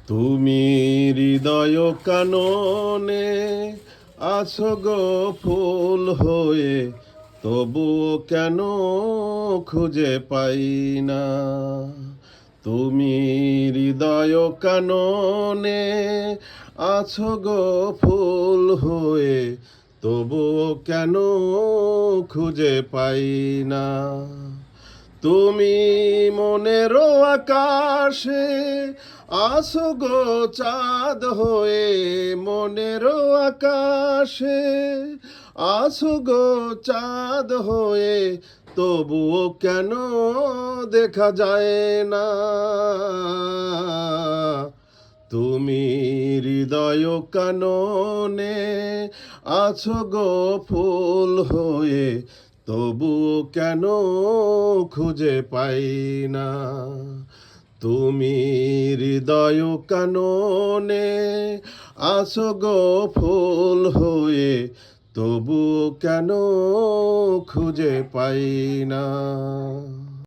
তুমি হৃদয় কাননে আছো গো ফুল হয়ে, তবুও কেন খুঁজে পাই না। তুমি হৃদয় কাননে আছো গো ফুল হয়ে, তবুও কেন খুঁজে পাই না। তুমি মনেরও আকাশে আছো গো চাঁদ হয়ে, মনেরও আকাশে আছো গো চাঁদ হয়ে, তবুও কেন দেখা যায় না। তুমি হৃদয় কাননে আছো গো ফুল হয়ে, তবুও কেন খুঁজে পাই না। তুমি হৃদয় কাননে আছো গো ফুল হয়ে, তবুও কেন খুঁজে পাই না।